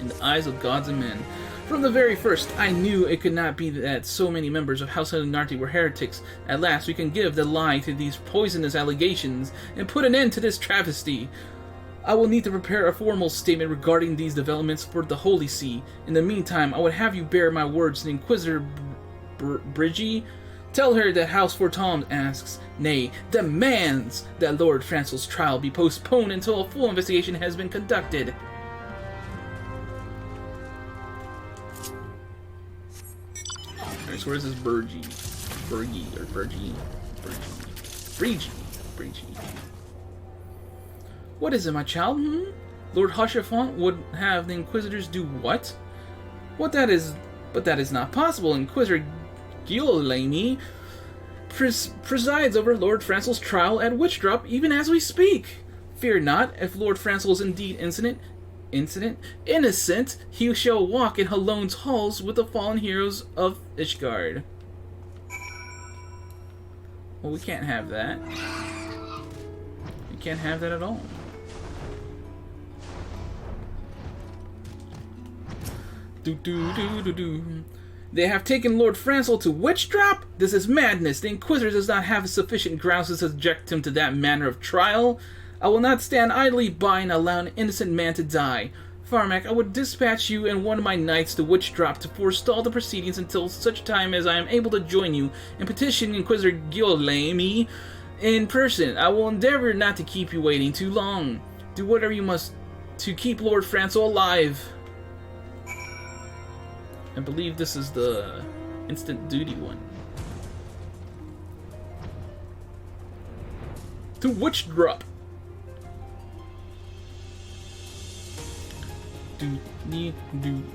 in the eyes of gods and men. From the very first, I knew it could not be that so many members of House Narti were heretics. At last, we can give the lie to these poisonous allegations and put an end to this travesty. I will need to prepare a formal statement regarding these developments for the Holy See. In the meantime, I would have you bear my words to Inquisitor Brigie. Tell her that House Fortom asks, nay, demands, that Lord Francel's trial be postponed until a full investigation has been conducted. Alright, so where's this Brigie? What is it, my child? Lord Hushafont would have the Inquisitors do what? But that is not possible. Inquisitor Guillermo presides over Lord Francel's trial at Witchdrop even as we speak. Fear not, if Lord Francel is indeed innocent, he shall walk in Halone's halls with the fallen heroes of Ishgard. Well, we can't have that. We can't have that at all. They have taken Lord Francel to Witchdrop? This is madness. The Inquisitor does not have sufficient grounds to subject him to that manner of trial. I will not stand idly by and allow an innocent man to die. Firemac, I would dispatch you and one of my knights to Witchdrop to forestall the proceedings until such time as I am able to join you and petition Inquisitor Guillermo in person. I will endeavor not to keep you waiting too long. Do whatever you must to keep Lord Francel alive. I believe this is the instant duty one. To Witchdrop. Doot deet doot.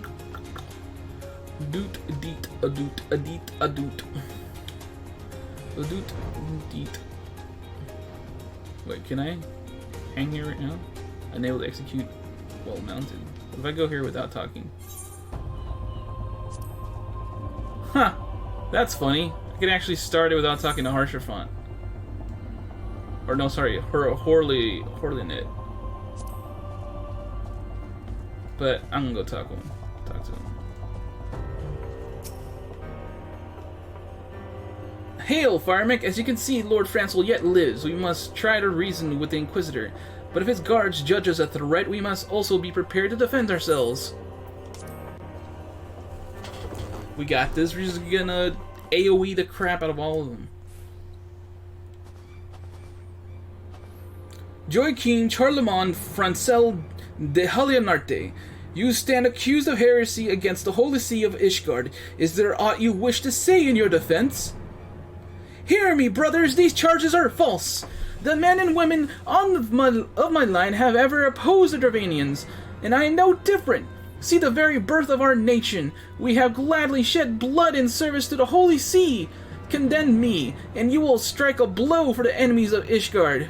Doot deet a doot a deet a doot. A doot deet. Wait, can I hang here right now? Unable to execute while mounted. What if I go here without talking? Huh, that's funny. I can actually start it without talking to Harsherfont. Or no, sorry, Horlinet. But I'm gonna go talk to him. Hail, Firemac! As you can see, Lord Francel yet lives. We must try to reason with the Inquisitor. But if his guards judge us a threat, we must also be prepared to defend ourselves. We got this. We're just gonna AoE the crap out of all of them. Joaquin Charlemagne Francel de Halianarte, you stand accused of heresy against the Holy See of Ishgard. Is there aught you wish to say in your defense? Hear me, brothers, these charges are false. The men and women of my line have ever opposed the Dravanians, and I am no different. See the very birth of our nation. We have gladly shed blood in service to the Holy See. Condemn me, and you will strike a blow for the enemies of Ishgard.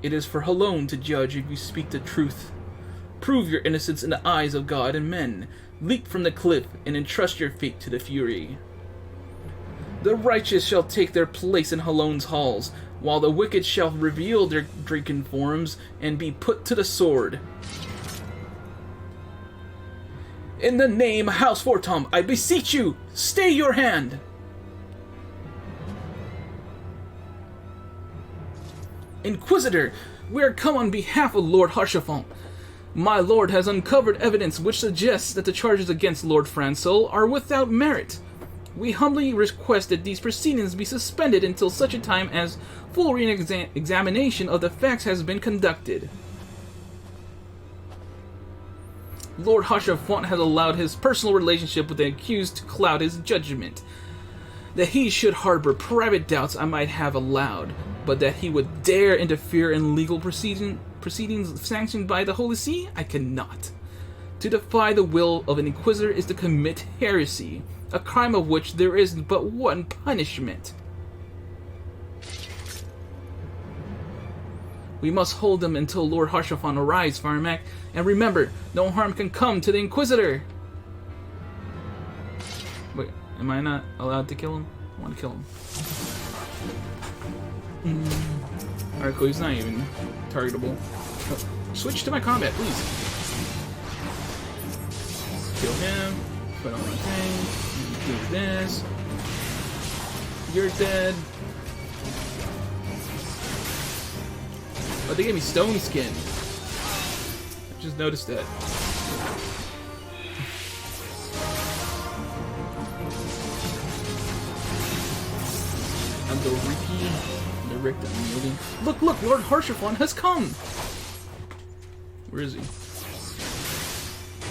It is for Halone to judge if you speak the truth. Prove your innocence in the eyes of God and men. Leap from the cliff and entrust your fate to the Fury. The righteous shall take their place in Halone's halls, while the wicked shall reveal their drinking forms and be put to the sword. In the name of House Fortom, I beseech you, stay your hand! Inquisitor, we are come on behalf of Lord Harsherfont. My lord has uncovered evidence which suggests that the charges against Lord Francel are without merit. We humbly request that these proceedings be suspended until such a time as full re-examination of the facts has been conducted. Lord Harsherfont has allowed his personal relationship with the accused to cloud his judgment. That he should harbor private doubts I might have allowed, but that he would dare interfere in legal proceedings sanctioned by the Holy See, I cannot. To defy the will of an Inquisitor is to commit heresy, a crime of which there is but one punishment. We must hold them until Lord Harsherfont arrives, Firemac, and remember, no harm can come to the Inquisitor! Wait, am I not allowed to kill him? I want to kill him. Alright, cool, he's not even targetable. Oh, switch to my combat, please. Kill him. Put on my thing. Do this. You're dead. Oh, they gave me stone skin. I just noticed that. I'm the Riki. The Rick that I'm wielding. Look, look! Lord Harshaphon has come! Where is he?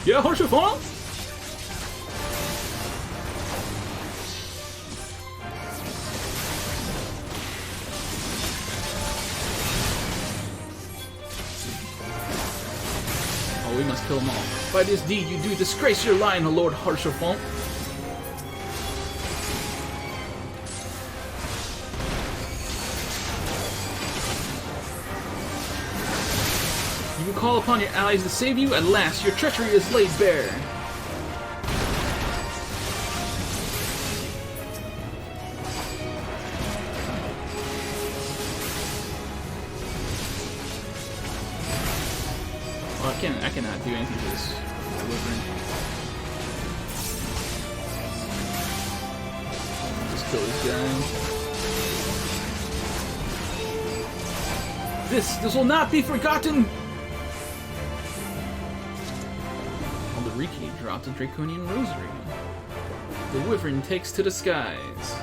Yeah, Harshaphon? Oh, we must kill them all. By this deed you do disgrace your line, Lord Harshaphon. You will call upon your allies to save you. At last, your treachery is laid bare. Well, I cannot do anything to this Wyvern. Just kill this guy. This will not be forgotten. Riki dropped a Draconian Rosary. The Wyvern takes to the skies.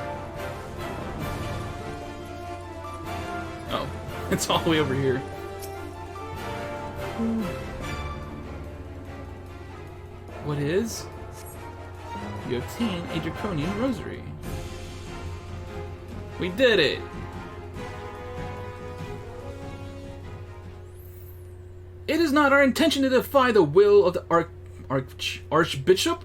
Oh, it's all the way over here. What is? You obtain a Draconian Rosary. We did it! It is not our intention to defy the will of the Archbishop,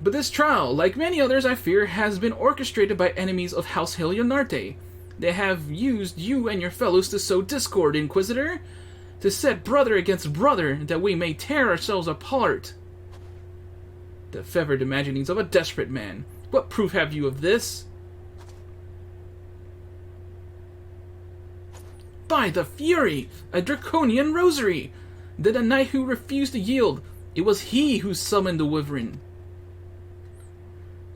but this trial, like many others I fear, has been orchestrated by enemies of House Helianarte. They have used you and your fellows to sow discord, Inquisitor, to set brother against brother, that we may tear ourselves apart. The fevered imaginings of a desperate man. What proof have you of this? By the Fury! A Draconian Rosary! Then a knight who refused to yield. It was he who summoned the Wyvern.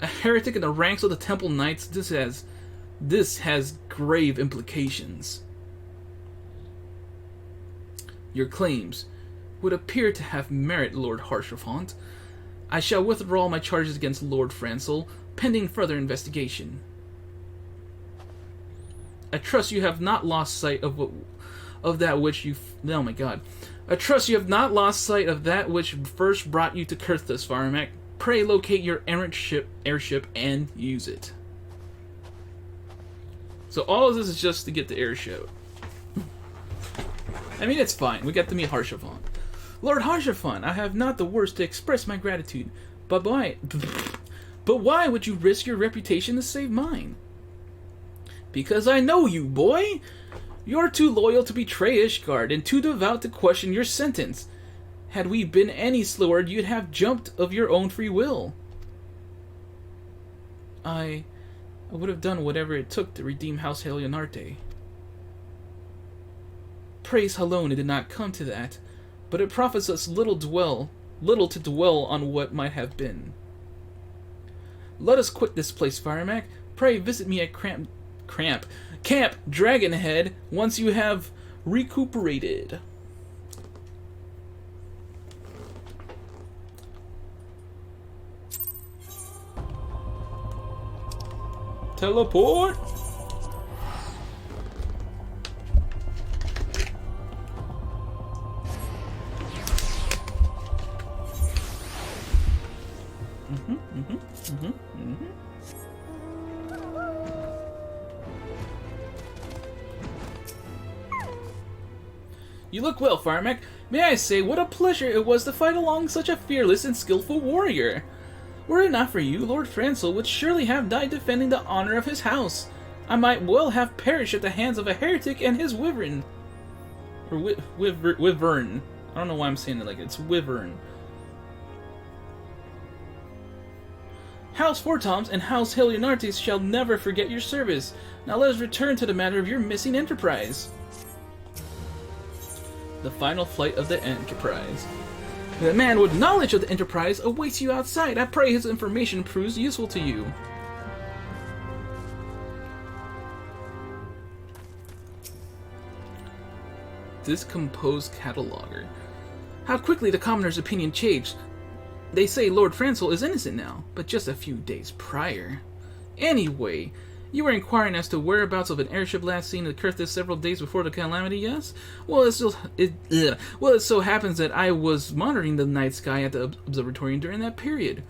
A heretic in the ranks of the Temple Knights, this has grave implications. Your claims would appear to have merit, Lord Harshaphon. I shall withdraw my charges against Lord Francel, pending further investigation. I trust you have not lost sight of that which you... Oh my god. I trust you have not lost sight of that which first brought you to Kurthus, Firemac. Pray locate your errant airship and use it. So all of this is just to get the airship. I mean, it's fine. We got to meet Harshaphon. Lord Harshaphon, I have not the words to express my gratitude. But why would you risk your reputation to save mine? Because I know you, boy! You're too loyal to betray Ishgard, and too devout to question your sentence. Had we been any slower, you'd have jumped of your own free will. I would have done whatever it took to redeem House Helianarte. Praise Halone, it did not come to that, but it profits us little to dwell on what might have been. Let us quit this place, Firemac. Pray visit me at Camp Dragonhead once you have recuperated. Teleport! You look well, Firemac. May I say, what a pleasure it was to fight along such a fearless and skillful warrior. Were it not for you, Lord Francel would surely have died defending the honor of his house. I might well have perished at the hands of a heretic and his wyvern. Or wyvern. I don't know why I'm saying it like it. It's wyvern. House Fortoms and House Helianartes shall never forget your service. Now let us return to the matter of your missing enterprise. The final flight of the Enterprise. The man with knowledge of the Enterprise awaits you outside. I pray his information proves useful to you. Discomposed cataloger. How quickly the commoner's opinion changed. They say Lord Francel is innocent now, but just a few days prior. Anyway, you were inquiring as to whereabouts of an airship last seen at Kurthis several days before the calamity, yes? Well, it so happens that I was monitoring the night sky at the observatory during that period.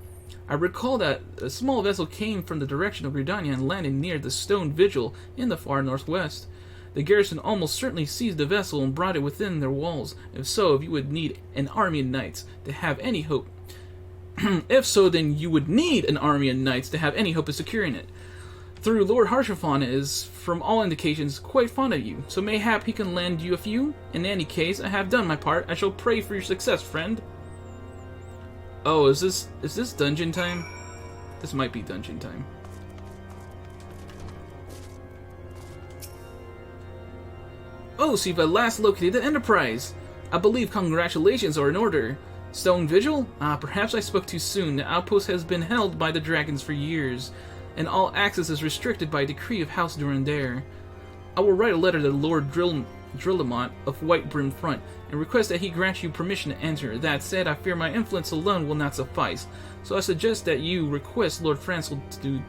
I recall that a small vessel came from the direction of Gridania and landed near the Stone Vigil in the far northwest. The garrison almost certainly seized the vessel and brought it within their walls. If so, you would need an army of knights to have any hope. If so, then you would need an army of knights to have any hope of securing it. Through Lord Harshafon is, from all indications, quite fond of you, so mayhap he can lend you a few. In any case, I have done my part. I shall pray for your success, friend. Oh, is this dungeon time? This might be dungeon time. Oh, so you've at last located the Enterprise. I believe congratulations are in order. Stone Vigil? Perhaps I spoke too soon. The outpost has been held by the dragons for years, and all access is restricted by decree of House Durandare. I will write a letter to Lord Drillamont of White Brim Front, and request that he grant you permission to enter. That said, I fear my influence alone will not suffice, so I suggest that you request Lord Francel to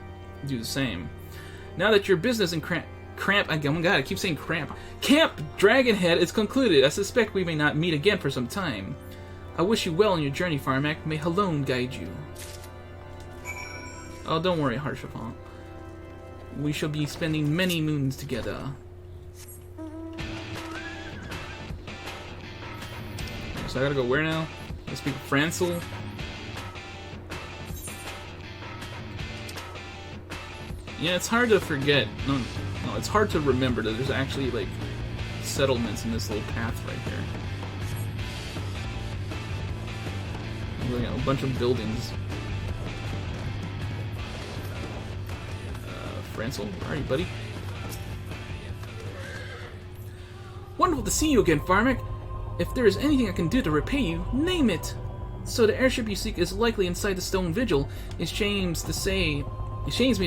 do the same. Now that your business in Camp Dragonhead is concluded, I suspect we may not meet again for some time. I wish you well on your journey, Firemac. May Halone guide you. Oh, don't worry, Harshafon. We shall be spending many moons together. So I gotta go where now? Let's speak of Francel. Yeah, it's hard to forget. No, it's hard to remember that there's actually, like, settlements in this little path right here. Look at a bunch of buildings. Francel, where are you, buddy? Wonderful to see you again, Firemac. If there is anything I can do to repay you, name it. So the airship you seek is likely inside the Stone Vigil. It shames me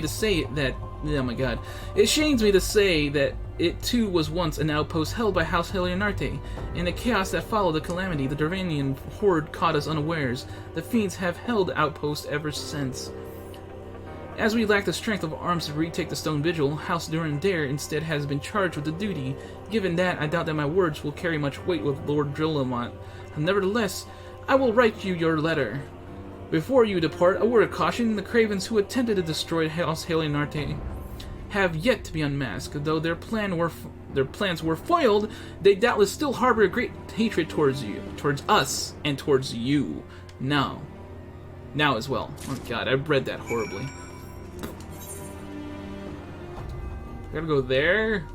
to say that. Oh my god! It shames me to say that it too was once an outpost held by House Helionarte. In the chaos that followed the calamity, the Duranian horde caught us unawares. The fiends have held the outpost ever since. As we lack the strength of arms to retake the Stone Vigil, House Durandare instead has been charged with the duty. Given that, I doubt that my words will carry much weight with Lord Drillamont. Nevertheless, I will write you your letter. Before you depart, a word of caution: the cravens who attempted to destroy House Helionarte have yet to be unmasked. Though their plans were foiled, they doubtless still harbor a great hatred towards us, and towards you. Now as well. Oh god, I read that horribly. I gotta go there.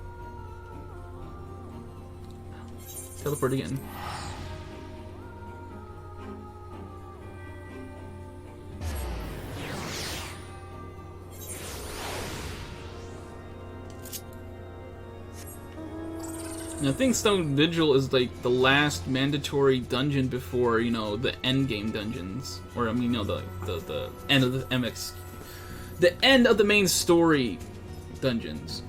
Teleport again. I think Stone Vigil is like the last mandatory dungeon before, you know, the end game dungeons, or I mean, you know, the end of the MX, the end of the main story dungeons.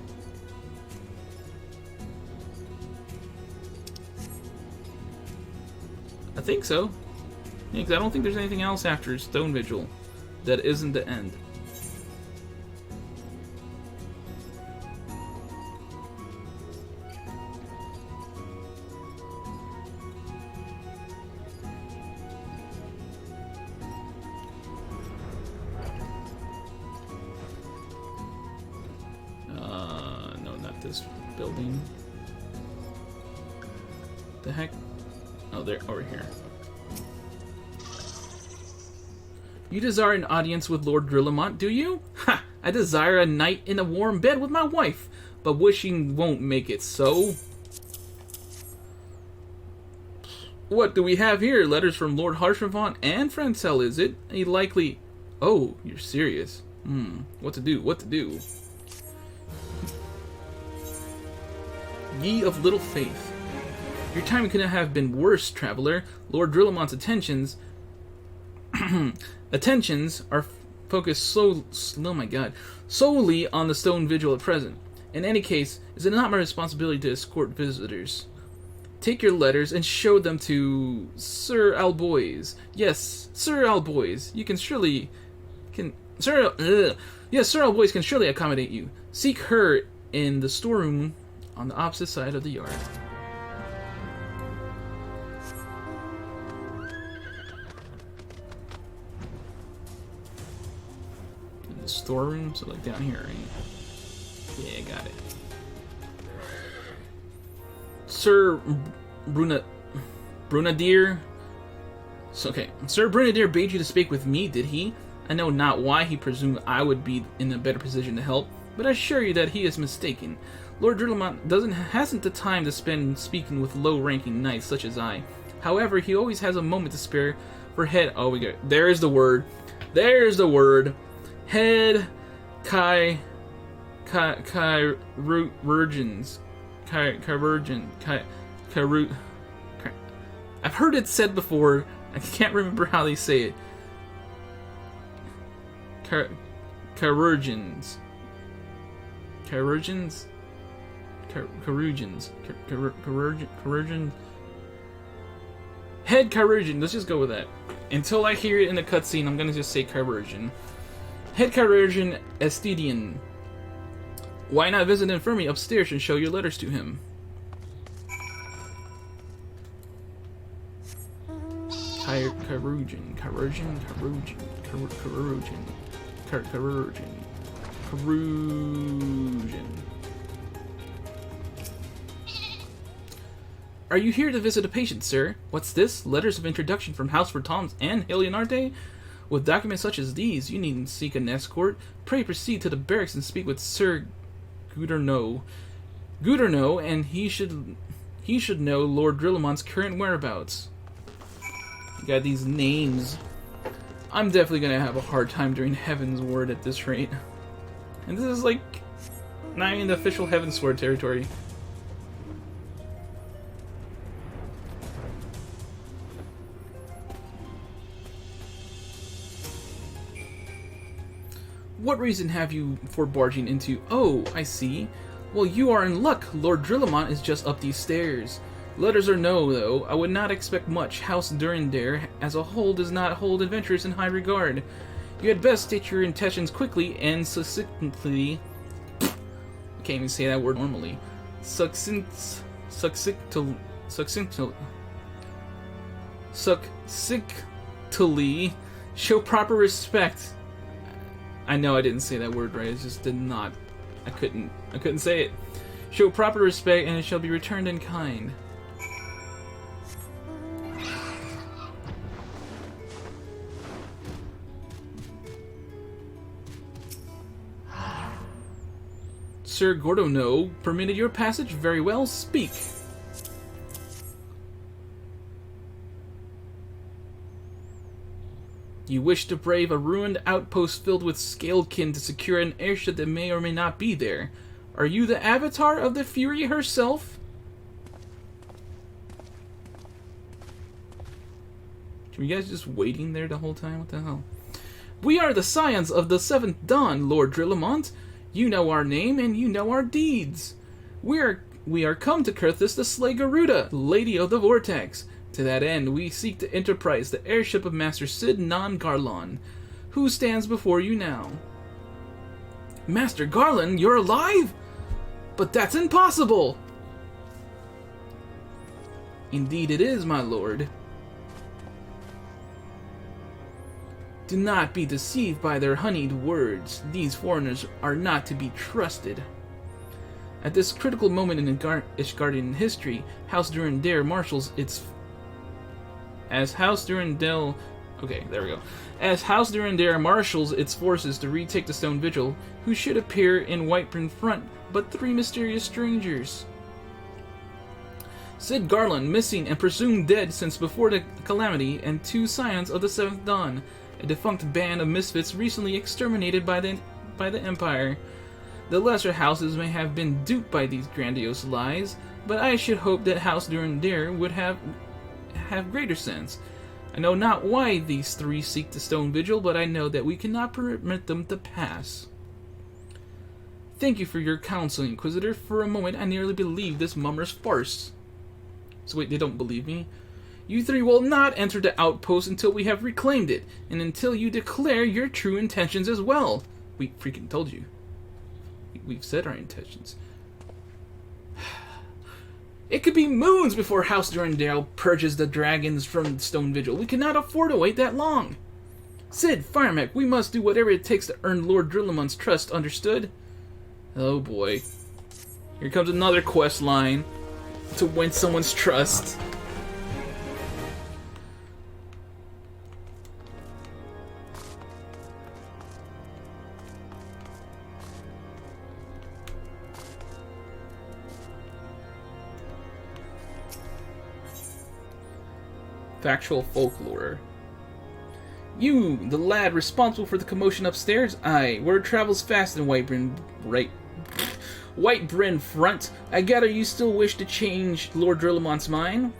I think so. Yeah, 'cause I don't think there's anything else after Stone Vigil that isn't the end. No, not this building. The heck? Oh, they're over here. You desire an audience with Lord Drillamont, do you? Ha! I desire a night in a warm bed with my wife, but wishing won't make it so. What do we have here? Letters from Lord Harshafon and Francel, is it? A likely... Oh, you're serious. What to do? What to do? Ye of little faith. Your timing couldn't have been worse, traveler. Lord Drillamon's attentions are focused solely on the stone vigil at present. In any case, is it not my responsibility to escort visitors? Take your letters and show them to Sir Alboys. Yes, Sir Alboys. Sir Alboys can surely accommodate you. Seek her in the storeroom on the opposite side of the yard. The storeroom, so like down here, right? Yeah, got it. Sir Brunadier. Okay, Sir Brunadier bade you to speak with me, did he? I know not why he presumed I would be in a better position to help, but I assure you that he is mistaken. Lord Drillamont hasn't the time to spend speaking with low-ranking knights such as I. However, he always has a moment to spare for head. Oh, we got. There's the word. There's the word. Head Chirurgeons. I've heard it said before. I can't remember how they say it. Chirurgeons. Head chirurgeon. Let's just go with that. Until I hear it in the cutscene, I'm gonna just say chirurgeon. Head chirurgeon Estidian. Why not visit the infirmary upstairs and show your letters to him? Chirurgeon. Are you here to visit a patient, sir? What's this? Letters of introduction from House Vertons and Helianarte? With documents such as these, you needn't seek an escort. Pray proceed to the barracks and speak with Sir Gouderneau, and he should know Lord Drillamont's current whereabouts. You got these names. I'm definitely gonna have a hard time during Heaven's Word at this rate. And this is like not even the official Heaven's Sword territory. What reason have you for barging into... Oh, I see. Well, you are in luck. Lord Drillamont is just up these stairs. Letters or no, though, I would not expect much. House Durandare as a whole does not hold adventurers in high regard. You had best state your intentions quickly and succinctly... I can't even say that word normally. Succinctly show proper respect. I know I didn't say that word right. It just did not. I couldn't say it. Show proper respect, and it shall be returned in kind. Sir Gouderneau permitted your passage. Very well. Speak. You wish to brave a ruined outpost filled with scalekin to secure an airship that may or may not be there. Are you the avatar of the Fury herself? Are you guys just waiting there the whole time? What the hell? We are the scions of the Seventh Dawn, Lord Drillamont. You know our name and you know our deeds. We are come to Kurthus to slay Garuda, Lady of the Vortex. To that end, we seek to enterprise the airship of Master Sid Non-Garlon, who stands before you now. Master Garlon, you're alive? But that's impossible! Indeed it is, my lord. Do not be deceived by their honeyed words. These foreigners are not to be trusted. At this critical moment in Ishgardian history, House Durandare marshals its... As House Durandare marshals its forces to retake the Stone Vigil, who should appear in Whiteburn front but 3 mysterious strangers. Sid Garland, missing and presumed dead since before the calamity, and 2 scions of the Seventh Dawn, a defunct band of misfits recently exterminated by the Empire. The lesser houses may have been duped by these grandiose lies, but I should hope that House Durandare would have greater sense. I know not why these three seek the stone vigil, but I know that we cannot permit them to pass. Thank you for your counsel, Inquisitor. For a moment, I nearly believed this mummer's farce. So wait, they don't believe me? You three will not enter the outpost until we have reclaimed it, and until you declare your true intentions as well. We freaking told you. We've said our intentions. It could be moons before House Durandare purges the dragons from the Stone Vigil. We cannot afford to wait that long. Sid, Firemac, we must do whatever it takes to earn Lord Drillamon's trust, understood? Oh boy. Here comes another quest line to win someone's trust. Factual folklore. You, the lad responsible for the commotion upstairs? Aye, word travels fast in White-Bryn front. I gather you still wish to change Lord Drillamon's mind?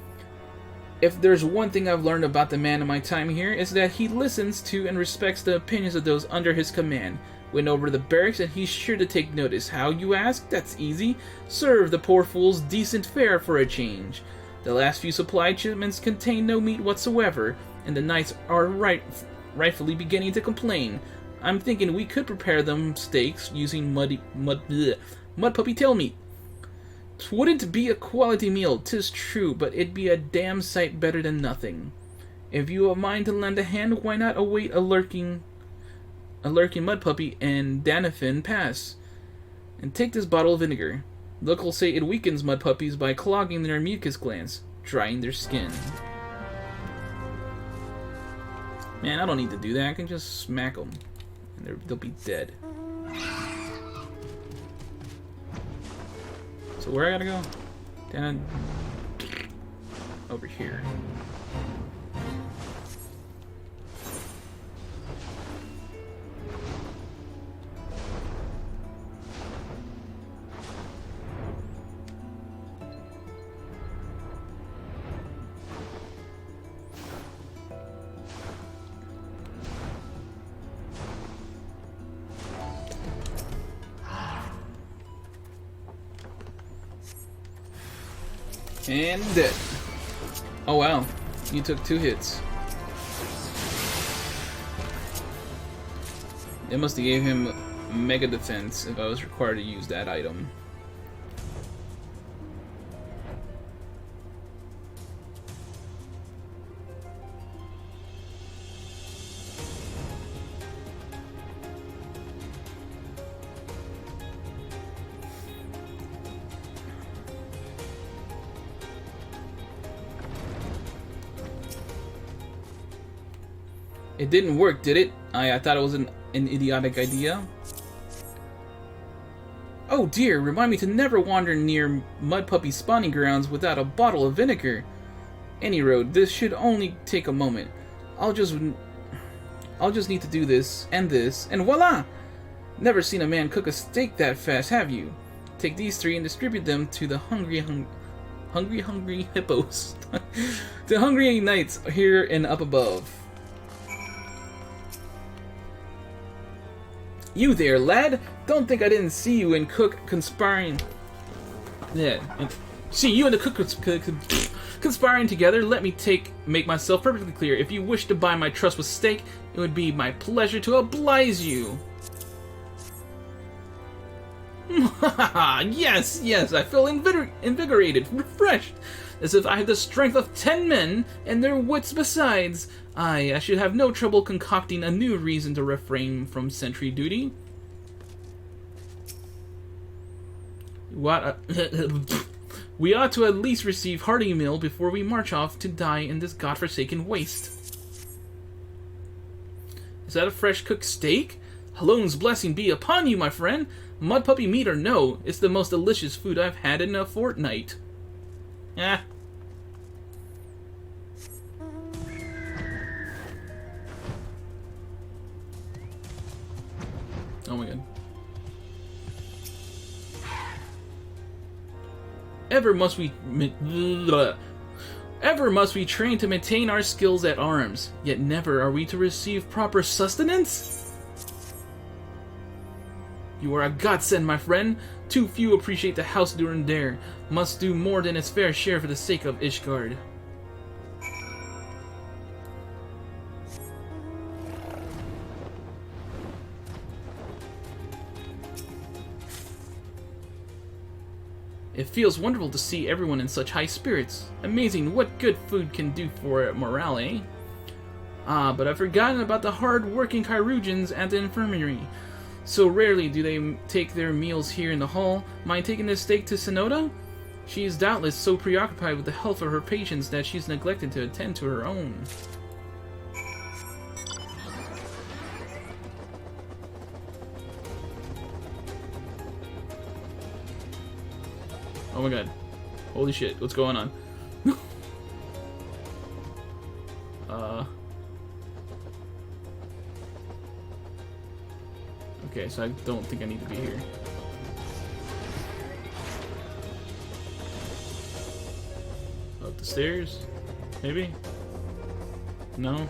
If there's one thing I've learned about the man in my time here, it's that he listens to and respects the opinions of those under his command. Went over to the barracks and he's sure to take notice. How, you ask? That's easy. Serve the poor fools decent fare for a change. The last few supply shipments contain no meat whatsoever, and the knights are rightfully beginning to complain. I'm thinking we could prepare them steaks using mud puppy tail meat. 'Twouldn't be a quality meal, 'tis true, but it'd be a damn sight better than nothing. If you have a mind to lend a hand, why not await a lurking mud puppy and Danafin pass? And take this bottle of vinegar. Locals say it weakens mud puppies by clogging their mucus glands, drying their skin. Man, I don't need to do that. I can just smack them, and they'll be dead. So where I gotta go? Down over here. And dead. Oh wow, you took 2 hits. It must have gave him mega defense if I was required to use that item. It didn't work, did it? I thought it was an idiotic idea. Oh dear, remind me to never wander near Mud Puppy spawning grounds without a bottle of vinegar. Any road, this should only take a moment. I'll just need to do this, and voila! Never seen a man cook a steak that fast, have you? Take these 3 and distribute them to the hungry hippos. The hungry knights here and up above. You there, lad! Don't think I didn't see you and Cook conspiring. Yeah, see you and the Cook conspiring together. Let me make myself perfectly clear. If you wish to buy my trust with steak, it would be my pleasure to oblige you. Yes, I feel invigorated, refreshed, as if I had the strength of 10 men and their wits besides. I should have no trouble concocting a new reason to refrain from sentry duty. We ought to at least receive hearty meal before we march off to die in this godforsaken waste. Is that a fresh cooked steak? Halone's blessing be upon you, my friend. Mud puppy meat or no, it's the most delicious food I've had in a fortnight. Ah. Oh my god. Ever must we train to maintain our skills at arms, yet never are we to receive proper sustenance? You are a godsend, my friend. Too few appreciate the House Durandare. Must do more than its fair share for the sake of Ishgard. It feels wonderful to see everyone in such high spirits. Amazing what good food can do for morale, eh? Ah, but I've forgotten about the hard-working Chirurgeons at the infirmary. So rarely do they take their meals here in the hall. Mind taking this steak to Sonoda? She is doubtless so preoccupied with the health of her patients that she's neglected to attend to her own. Oh my god. Holy shit, what's going on? Okay, so I don't think I need to be here. Up the stairs? Maybe? No?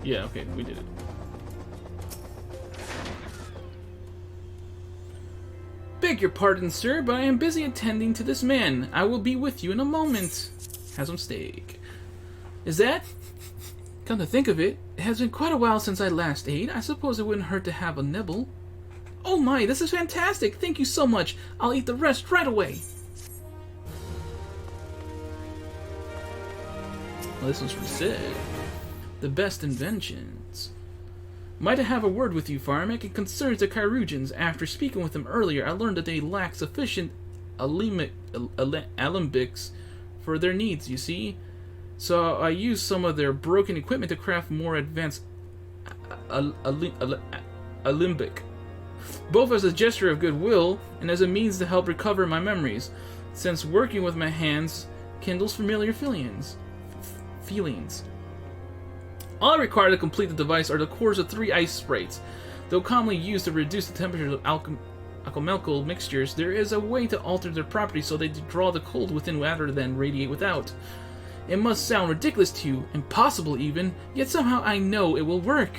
Yeah, okay, we did it. Beg your pardon, sir, but I am busy attending to this man. I will be with you in a moment. Have some steak. Is that? Come to think of it, it has been quite a while since I last ate. I suppose it wouldn't hurt to have a nibble. Oh my, this is fantastic. Thank you so much. I'll eat the rest right away. Well, this one's from Sid. The best inventions. Might I have a word with you, Firemac? It concerns the Chirurgeons. After speaking with them earlier, I learned that they lack sufficient alembics for their needs, you see? So I used some of their broken equipment to craft more advanced alembic. Both as a gesture of goodwill and as a means to help recover my memories, since working with my hands kindles familiar feelings. All I require to complete the device are the cores of 3 ice sprites. Though commonly used to reduce the temperature of alchemical mixtures, there is a way to alter their properties so they draw the cold within rather than radiate without. It must sound ridiculous to you, impossible even, yet somehow I know it will work.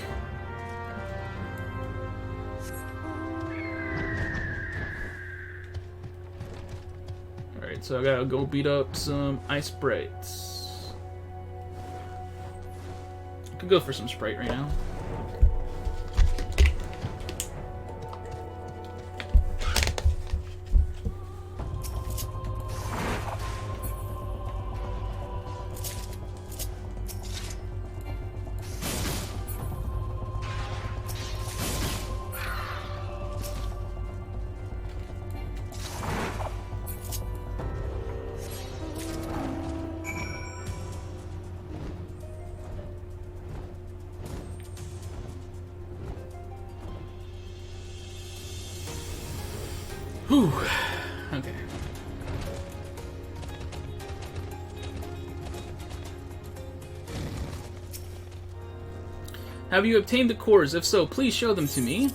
Alright, so I gotta go beat up some ice sprites. I could go for some Sprite right now. Whew. Okay. Have you obtained the cores? If so, please show them to me.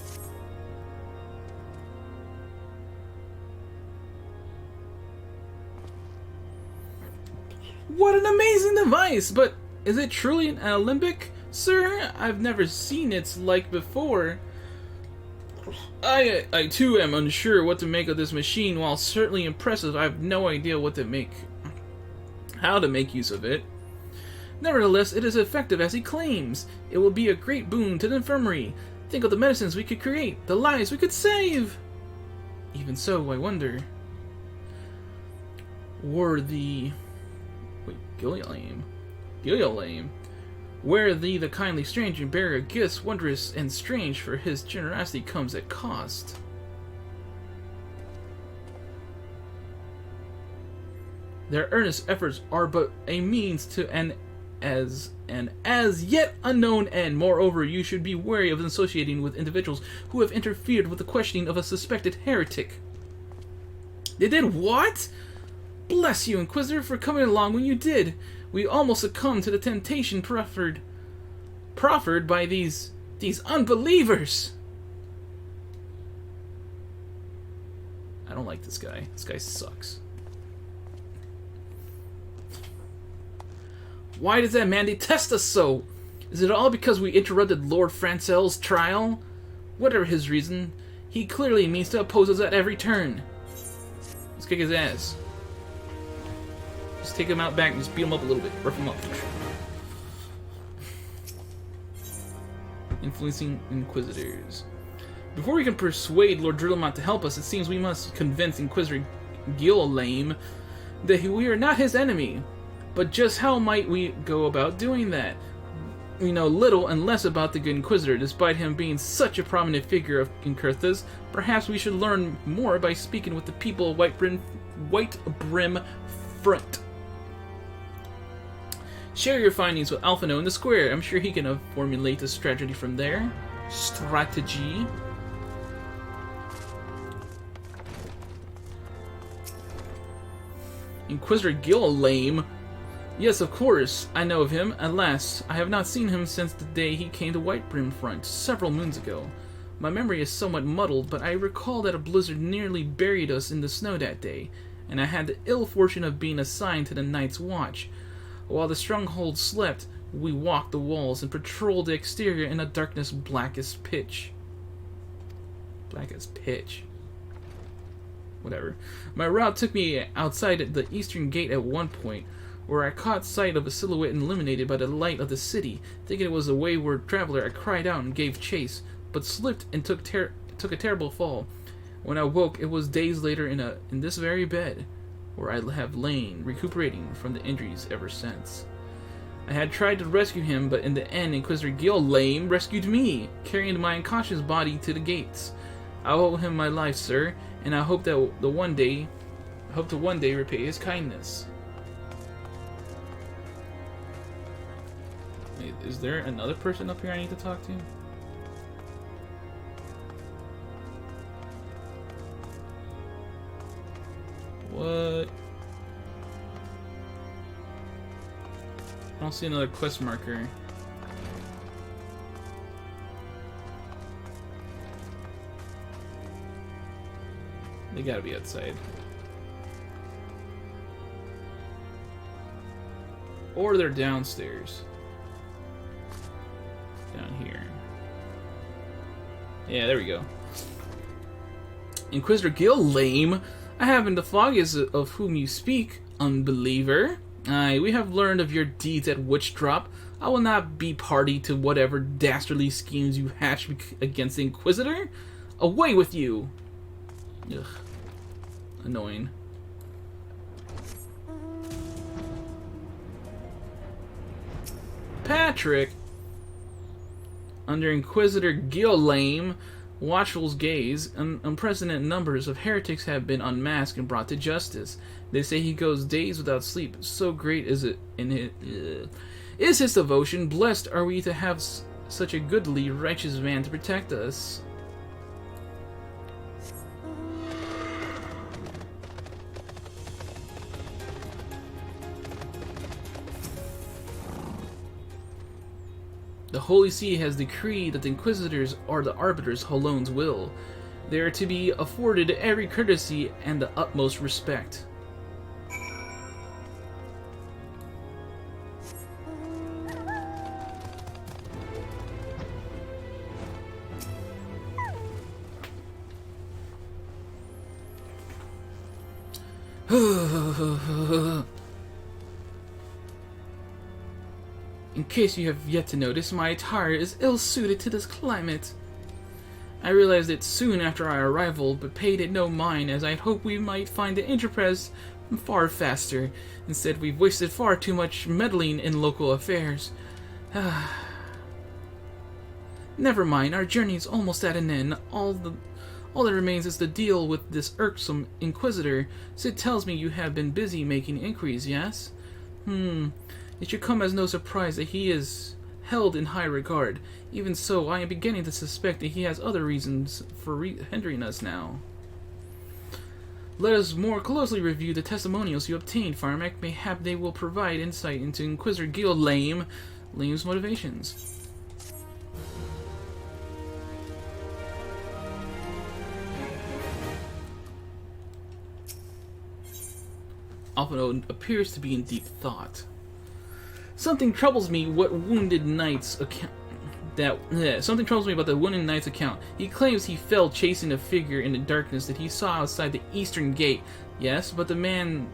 What an amazing device! But is it truly an alembic? Sir, I've never seen its like before. I too am unsure what to make of this machine. While certainly impressive, I have no idea how to make use of it. Nevertheless, it is effective as he claims. It will be a great boon to the infirmary. Think of the medicines we could create, the lives we could save. Even so, I wonder. Were the... Wait, Gilliam. Where thee the kindly stranger bearer of gifts wondrous and strange, for his generosity comes at cost. Their earnest efforts are but a means to an as yet unknown end. Moreover, you should be wary of associating with individuals who have interfered with the questioning of a suspected heretic. They did what? Bless you, Inquisitor, for coming along when you did. We almost succumbed to the temptation proffered by these unbelievers. I don't like this guy. This guy sucks. Why does that man detest us so? Is it all because we interrupted Lord Francel's trial? Whatever his reason, he clearly means to oppose us at every turn. Let's kick his ass. Just take him out back and just beat him up a little bit. Rough him up. Influencing Inquisitors. Before we can persuade Lord Drillamont to help us, it seems we must convince Inquisitor Gil'Lame that we are not his enemy. But just how might we go about doing that? We know little and less about the Good Inquisitor, despite him being such a prominent figure in Kurthas. Perhaps we should learn more by speaking with the people of White Brim Front. Share your findings with Alphino in the square. I'm sure he can formulate a strategy from there. Strategy. Inquisitor Gil'Lame. Yes, of course, I know of him. Alas, I have not seen him since the day he came to White Brim Front, several moons ago. My memory is somewhat muddled, but I recall that a blizzard nearly buried us in the snow that day, and I had the ill fortune of being assigned to the night's watch. While the stronghold slept, we walked the walls and patrolled the exterior in a darkness black as pitch. Black as pitch. Whatever. My route took me outside the eastern gate at one point, where I caught sight of a silhouette illuminated by the light of the city. Thinking it was a wayward traveler, I cried out and gave chase, but slipped and took a terrible fall. When I woke, it was days later in this very bed, where I have lain, recuperating from the injuries ever since. I had tried to rescue him, but in the end, Inquisitor Gil'Lame rescued me, carrying my unconscious body to the gates. I owe him my life, sir, and I hope to one day repay his kindness. Wait, is there another person up here I need to talk to? What? I don't see another quest marker. They gotta be outside. Or they're downstairs. Down here. Yeah, there we go. Inquisitor Gil'Lame, I haven't the foggiest of whom you speak, unbeliever. Aye, we have learned of your deeds at Witchdrop. I will not be party to whatever dastardly schemes you hatch against the Inquisitor. Away with you! Ugh. Annoying. Patrick! Under Inquisitor Gil'Lame, Watchful's gaze, unprecedented numbers of heretics have been unmasked and brought to justice. They say he goes days without sleep. So great is it in is his devotion. Blessed are we to have such a goodly, righteous man to protect us. The Holy See has decreed that the Inquisitors are the arbiters Holon's will. They are to be afforded every courtesy and the utmost respect. In case you have yet to notice, my attire is ill-suited to this climate. I realized it soon after our arrival, but paid it no mind, as I had hoped we might find the Enterprise far faster. Instead, we've wasted far too much meddling in local affairs. Never mind, our journey is almost at an end. All that remains is to deal with this irksome Inquisitor. Sid tells me you have been busy making inquiries, yes? It should come as no surprise that he is held in high regard. Even so, I am beginning to suspect that he has other reasons for hindering us now. Let us more closely review the testimonials you obtained, Firemac. Mayhap they will provide insight into Inquisitor Gil'Lame's motivations. Alphino appears to be in deep thought. Something troubles me about the Wounded Knight's account. He claims he fell chasing a figure in the darkness that he saw outside the eastern gate. Yes, but the main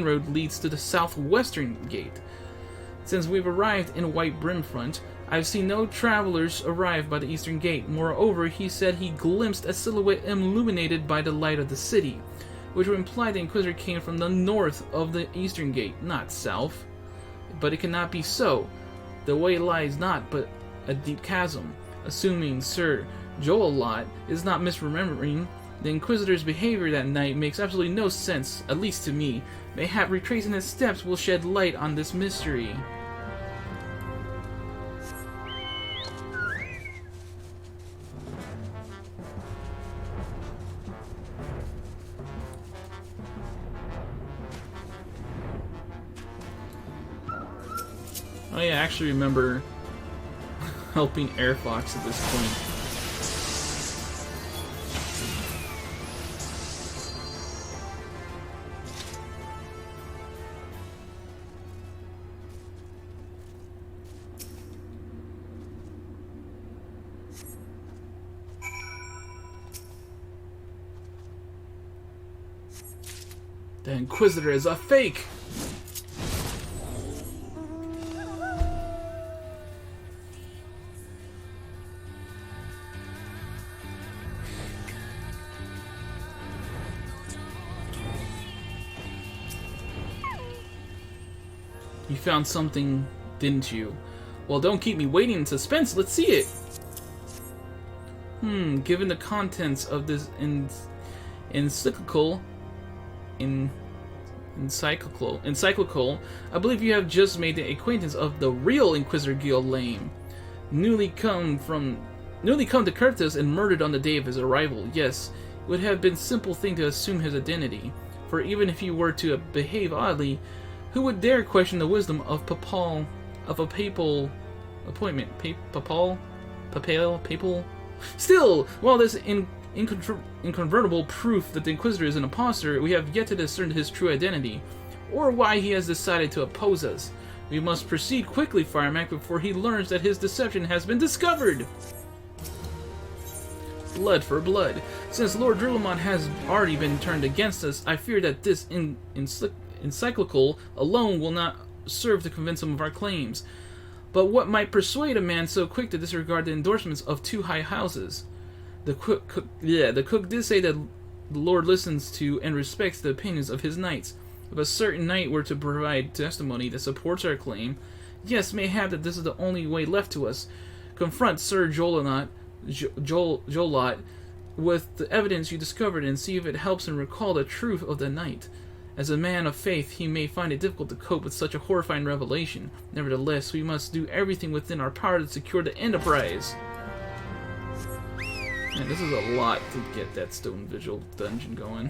road leads to the southwestern gate. Since we've arrived in White Brimfront, I've seen no travelers arrive by the eastern gate. Moreover, he said he glimpsed a silhouette illuminated by the light of the city, which would imply the Inquisitor came from the north of the eastern gate, not south. But it cannot be so. The way lies not but a deep chasm. Assuming Sir Joel-Lot is not misremembering, the Inquisitor's behavior that night makes absolutely no sense, at least to me. Mayhap retracing his steps will shed light on this mystery. Oh yeah, I actually remember helping Airfox at this point. The Inquisitor is a fake! You found something, didn't you? Well, don't keep me waiting in suspense. Let's see it. Given the contents of this encyclical, I believe you have just made the acquaintance of the real Inquisitor Gil-Lame, newly come to Kurthus and murdered on the day of his arrival. Yes, it would have been a simple thing to assume his identity, for even if he were to behave oddly, who would dare question the wisdom of a papal appointment? Papal? Still, while this incontrovertible proof that the Inquisitor is an impostor, we have yet to discern his true identity, or why he has decided to oppose us. We must proceed quickly, Firemac, before he learns that his deception has been discovered. Blood for blood. Since Lord Drillamon has already been turned against us, I fear that this encyclical alone will not serve to convince him of our claims. But what might persuade a man so quick to disregard the endorsements of two high houses? The cook did say that the Lord listens to and respects the opinions of his knights. If a certain knight were to provide testimony that supports our claim, yes, mayhap that this is the only way left to us. Confront Sir Joel-Lot with the evidence you discovered and see if it helps him recall the truth of the night. As a man of faith, he may find it difficult to cope with such a horrifying revelation. Nevertheless, we must do everything within our power to secure the enterprise. Man, this is a lot to get that Stone Vigil dungeon going.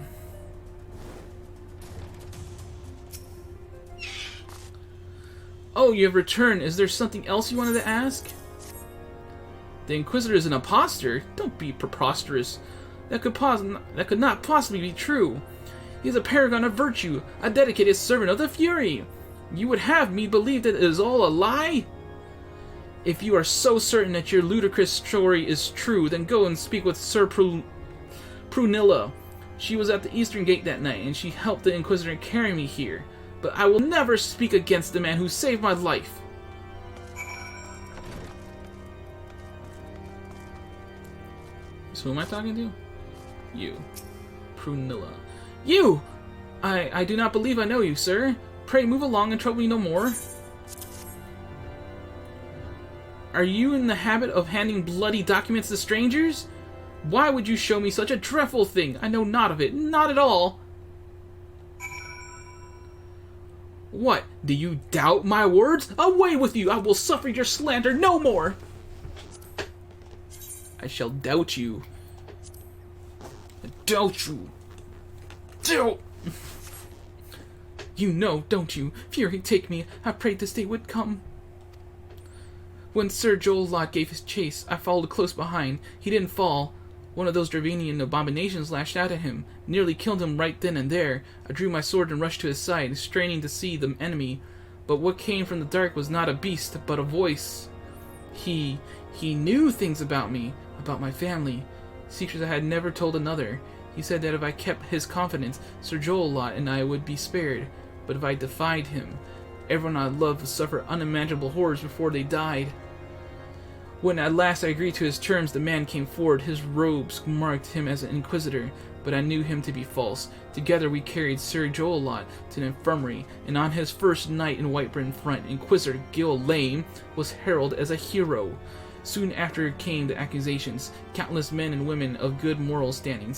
Oh, you have returned. Is there something else you wanted to ask? The Inquisitor is an impostor? Don't be preposterous. That could not possibly be true. He is a paragon of virtue, a dedicated servant of the Fury. You would have me believe that it is all a lie? If you are so certain that your ludicrous story is true, then go and speak with Sir Prunilla. She was at the Eastern Gate that night, and she helped the Inquisitor carry me here. But I will never speak against the man who saved my life. So who am I talking to? You. Prunilla. You! I do not believe I know you, sir. Pray move along and trouble me no more. Are you in the habit of handing bloody documents to strangers? Why would you show me such a dreadful thing? I know not of it. Not at all. What? Do you doubt my words? Away with you! I will suffer your slander no more! I shall doubt you. I doubt you. Doubt! You know, don't you? Fury, take me. I prayed this day would come. When Sir Joel-Lot gave his chase, I followed close behind. He didn't fall. One of those Dravanian abominations lashed out at him, nearly killed him right then and there. I drew my sword and rushed to his side, straining to see the enemy. But what came from the dark was not a beast, but a voice. He knew things about me, about my family, secrets I had never told another. He said that if I kept his confidence, Sir Joel-Lot and I would be spared. But if I defied him, everyone I loved would suffer unimaginable horrors before they died. When at last I agreed to his terms, the man came forward. His robes marked him as an inquisitor, but I knew him to be false. Together we carried Sir Joel-Lot to the infirmary, and on his first night in Whiteburn Front, Inquisitor Gil Lame was heralded as a hero. Soon after came the accusations. Countless men and women of good moral standing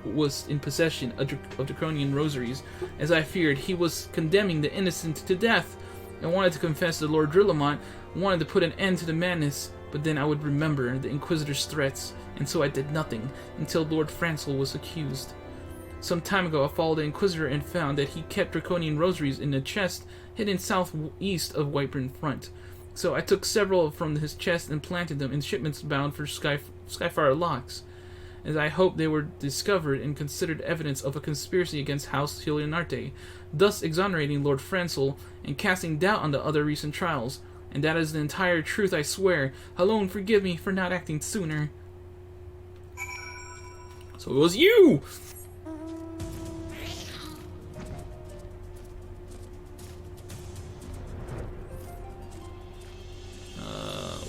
was in possession of draconian rosaries. As I feared, he was condemning the innocent to death. I wanted to confess to Lord Drillamont, wanted to put an end to the madness, but then I would remember the Inquisitor's threats, and so I did nothing, until Lord Francel was accused. Some time ago I followed the Inquisitor and found that he kept draconian rosaries in a chest hidden southeast of Whiteburn Front. So I took several from his chest and planted them in shipments bound for Skyfire Locks, as I hoped they were discovered and considered evidence of a conspiracy against House Helianarte, thus exonerating Lord Francel and casting doubt on the other recent trials. And that is the entire truth, I swear. Alone, forgive me for not acting sooner. So it was you!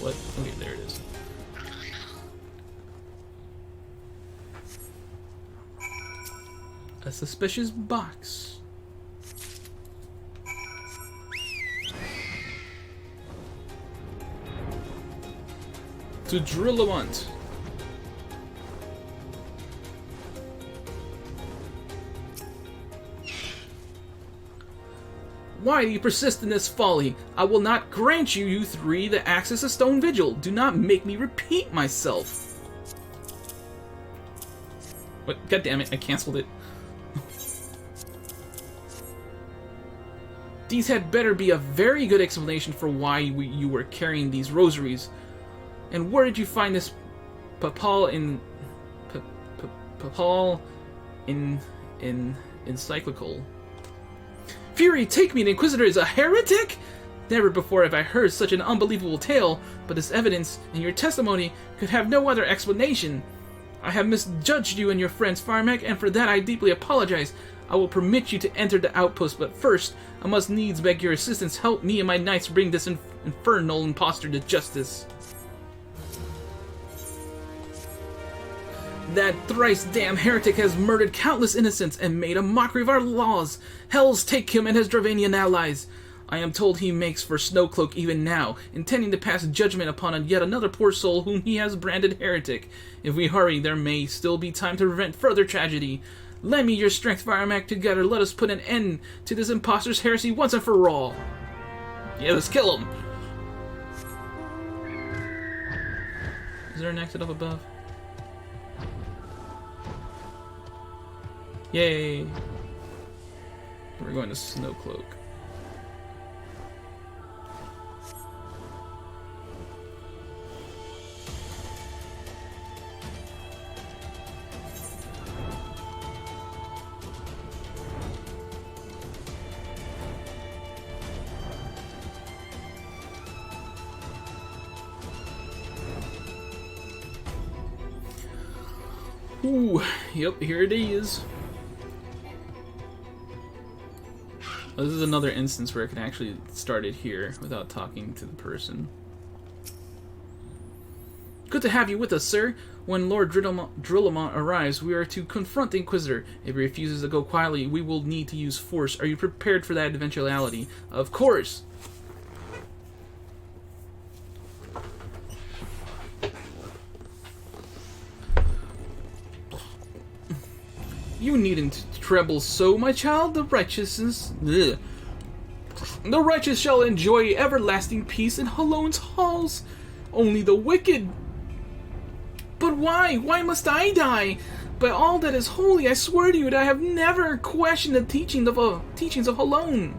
What? Okay, there it is. A suspicious box. To Drillamont. Why do you persist in this folly? I will not grant you, you three, the access to Stone Vigil. Do not make me repeat myself. What? God damn it, I cancelled it. These had better be a very good explanation for why you were carrying these rosaries. And where did you find this papal encyclical? Fury, take me! The Inquisitor is a heretic? Never before have I heard such an unbelievable tale, but this evidence and your testimony could have no other explanation. I have misjudged you and your friends, Firemac, and for that I deeply apologize. I will permit you to enter the outpost, but first, I must needs beg your assistance. Help me and my knights bring this infernal impostor to justice. That thrice damned heretic has murdered countless innocents and made a mockery of our laws. Hells take him and his Dravanian allies. I am told he makes for Snowcloak even now, intending to pass judgment upon yet another poor soul whom he has branded heretic. If we hurry, there may still be time to prevent further tragedy. Lend me your strength, Firemac. Together, let us put an end to this impostor's heresy once and for all. Yeah, let's kill him. Is there an exit up above? Yay! We're going to Snowcloak. Ooh, yep, here it is. Oh, this is another instance where I can actually start it here without talking to the person. Good to have you with us, sir. When Lord Drillamont arrives, we are to confront the Inquisitor. If he refuses to go quietly, we will need to use force. Are you prepared for that eventuality? Of course! You needn't tremble so, my child. The righteous shall enjoy everlasting peace in Halone's halls. Only the wicked. But why? Why must I die? By all that is holy, I swear to you that I have never questioned the teachings of Halone.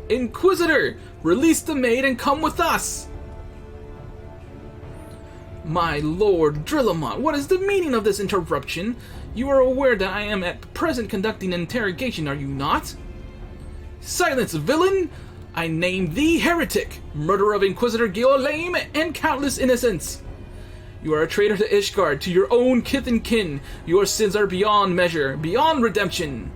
Inquisitor, release the maid and come with us. My lord Drillamont, what is the meaning of this interruption? You are aware that I am at present conducting an interrogation, are you not? Silence, villain! I name thee heretic, murderer of Inquisitor Gilolame and countless innocents. You are a traitor to Ishgard, to your own kith and kin. Your sins are beyond measure, beyond redemption.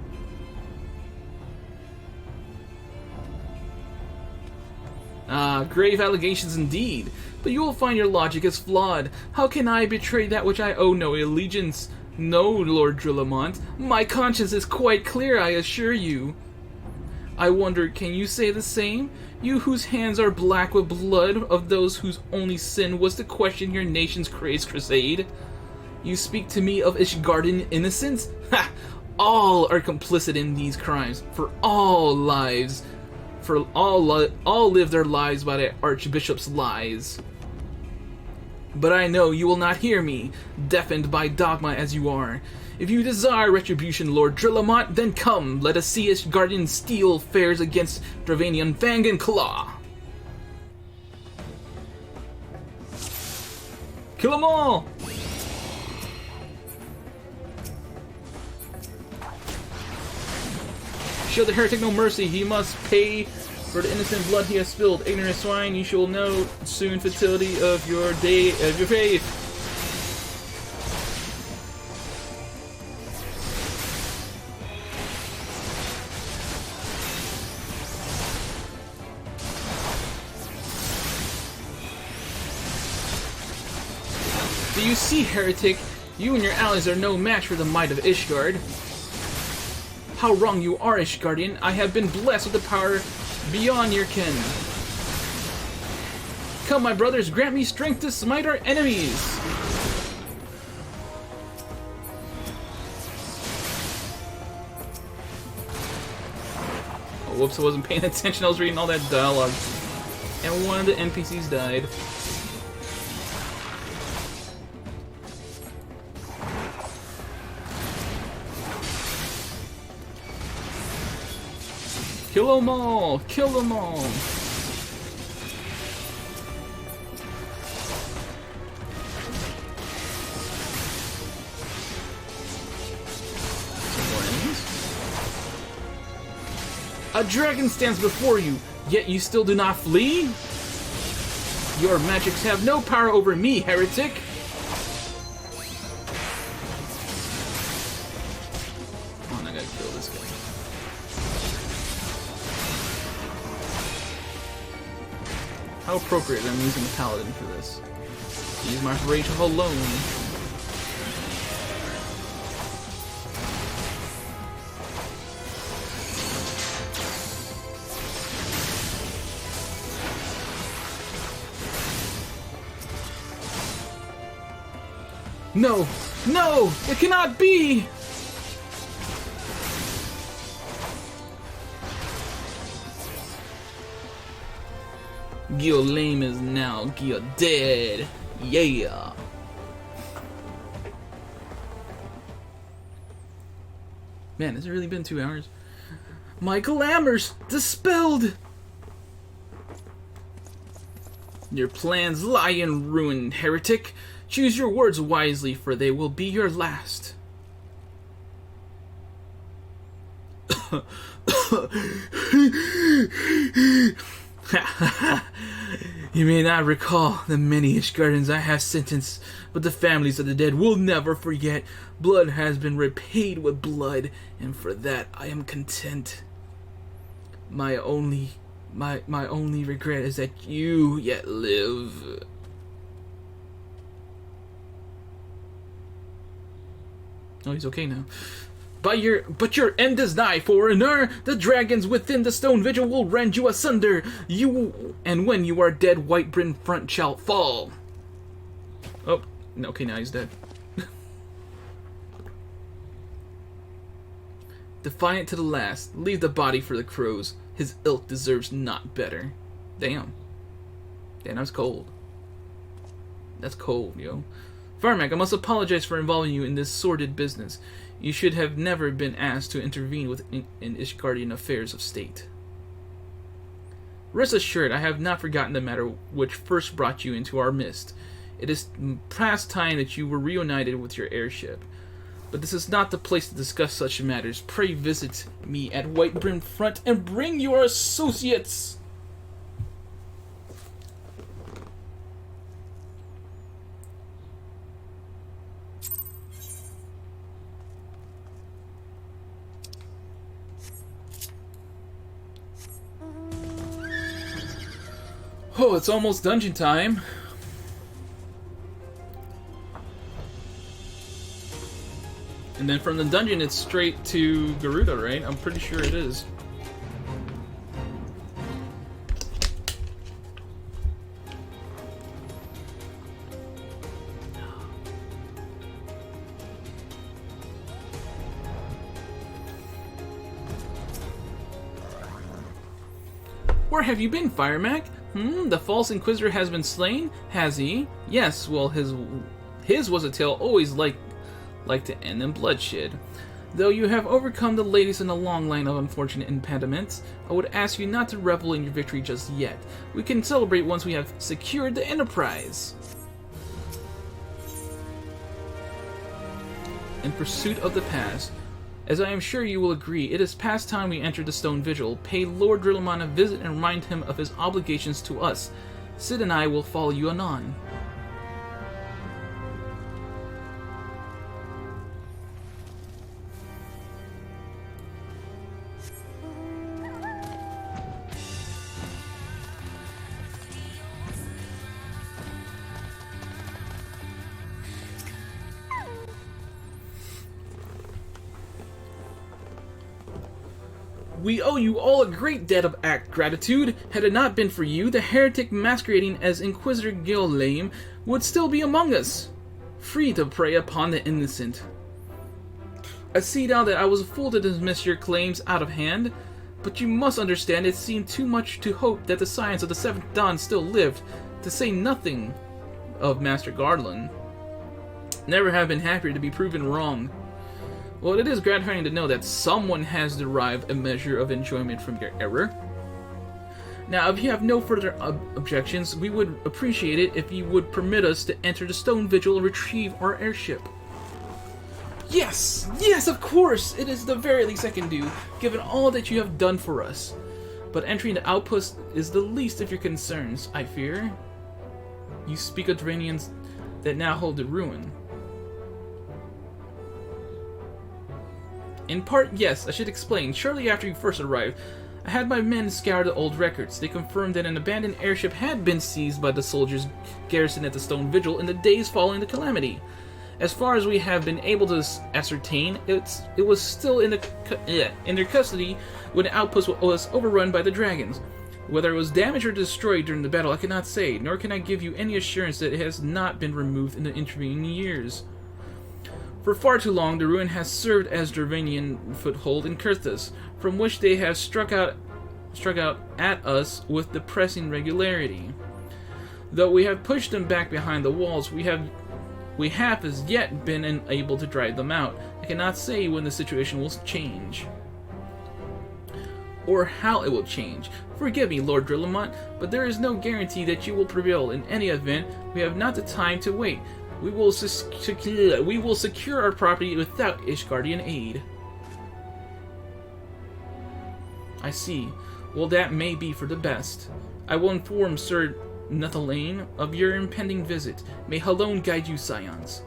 Grave allegations indeed, but you will find your logic is flawed. How can I betray that which I owe no allegiance? No, Lord Drillamont, my conscience is quite clear, I assure you. I wonder, can you say the same? You whose hands are black with blood of those whose only sin was to question your nation's crazed crusade? You speak to me of Ishgardian innocence? Ha! All are complicit in these crimes, for all lives. For all live their lives by the Archbishop's lies. But I know you will not hear me, deafened by dogma as you are. If you desire retribution, Lord Drillamont, then come, let us see Ishgardian steel fares against Dravanian fang and claw. Kill them all! Show the heretic no mercy, he must pay for the innocent blood he has spilled. Ignorant swine, you shall know soon futility of your faith. Do you see, heretic? You and your allies are no match for the might of Ishgard. How wrong you are, Ishgardian. I have been blessed with the power beyond your ken. Come, my brothers, grant me strength to smite our enemies. Oh, whoops, I wasn't paying attention. I was reading all that dialogue. And one of the NPCs died. Kill them all! Kill them all! Some more enemies. A dragon stands before you, yet you still do not flee? Your magics have no power over me, heretic! Come on, I gotta kill this guy. How appropriate I'm using the paladin for this. Use my rage alone. No! No! It cannot be! Gilolame is now dead. Yeah. Man, has it really been 2 hours? My glamour's dispelled! Your plans lie in ruin, heretic. Choose your words wisely, for they will be your last. You may not recall the many Ishgardians I have sentenced, but the families of the dead will never forget. Blood has been repaid with blood, and for that I am content. My only regret is that you yet live. Oh, he's okay now. But your end is nigh, foreigner. The dragons within the stone vigil will rend you asunder. And when you are dead, Whitebryn front shall fall. Oh, okay, now he's dead. Defiant to the last, leave the body for the crows. His ilk deserves not better. Damn. Damn, that's cold. That's cold, yo. Firemac, I must apologize for involving you in this sordid business. You should have never been asked to intervene in Ishgardian affairs of state. Rest assured, I have not forgotten the matter which first brought you into our midst. It is past time that you were reunited with your airship. But this is not the place to discuss such matters. Pray visit me at White Brim Front and bring your associates! Oh, it's almost dungeon time. And then from the dungeon, it's straight to Garuda, right? I'm pretty sure it is. Where have you been, Firemac? The false Inquisitor has been slain? Has he? Yes, well, his was a tale always like to end in bloodshed. Though you have overcome the latest in a long line of unfortunate impediments, I would ask you not to revel in your victory just yet. We can celebrate once we have secured the Enterprise. In pursuit of the past, as I am sure you will agree, it is past time we enter the Stone Vigil. Pay Lord Drillamon a visit and remind him of his obligations to us. Sid and I will follow you anon. We owe you all a great debt of gratitude. Had it not been for you, the heretic masquerading as Inquisitor Gil-Lame would still be among us, free to prey upon the innocent. I see now that I was a fool to dismiss your claims out of hand, but you must understand it seemed too much to hope that the science of the Seventh Dawn still lived, to say nothing of Master Garland. Never have been happier to be proven wrong. Well, it is gratifying to know that someone has derived a measure of enjoyment from your error. Now, if you have no further objections, we would appreciate it if you would permit us to enter the Stone Vigil and retrieve our airship. Yes! Yes, of course! It is the very least I can do, given all that you have done for us. But entering the outpost is the least of your concerns, I fear. You speak of Duranians that now hold the ruin. In part, yes, I should explain. Shortly after you first arrived, I had my men scour the old records. They confirmed that an abandoned airship had been seized by the soldiers garrisoned at the Stone Vigil in the days following the calamity. As far as we have been able to ascertain, it was still in their custody when the outpost was overrun by the dragons. Whether it was damaged or destroyed during the battle, I cannot say, nor can I give you any assurance that it has not been removed in the intervening years. For far too long, the ruin has served as Duranian foothold in Kurthus, from which they have struck out at us with depressing regularity. Though we have pushed them back behind the walls, we have as yet been unable to drive them out. I cannot say when the situation will change, or how it will change. Forgive me, Lord Drillamont, but there is no guarantee that you will prevail. In any event, we have not the time to wait. We will secure our property without Ishgardian aid. I see. Well, that may be for the best. I will inform Sir Nathalane of your impending visit. May Halone guide you, Scions.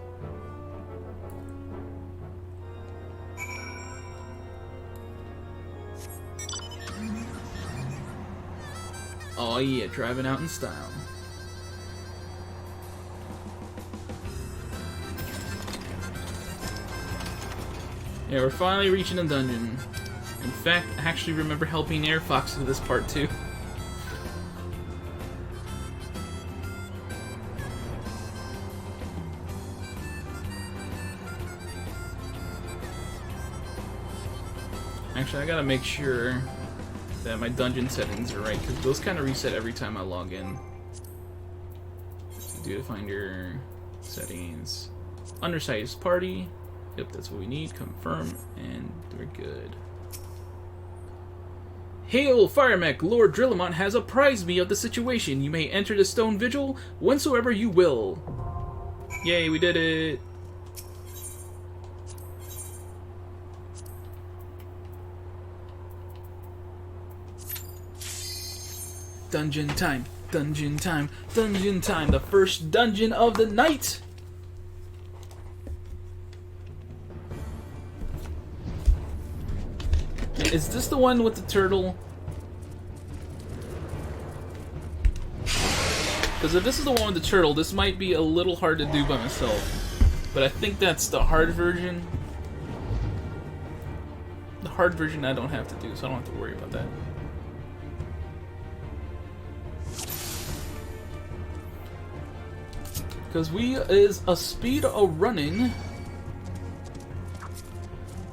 Oh yeah, driving out in style. Yeah, we're finally reaching the dungeon. In fact, I actually remember helping Air Fox through this part too. Actually, I gotta make sure that my dungeon settings are right, because those kind of reset every time I log in. Do to find your settings. Undersized party. Yep, that's what we need. Confirm, and we're good. Hail, Firemac! Lord Drillamont has apprised me of the situation. You may enter the Stone Vigil whensoever you will. Yay, we did it! Dungeon time, dungeon time, dungeon time. The first dungeon of the night! Is this the one with the turtle? Because if this is the one with the turtle, this might be a little hard to do by myself. But I think that's the hard version. The hard version I don't have to do, so I don't have to worry about that. Because we is a speed of running.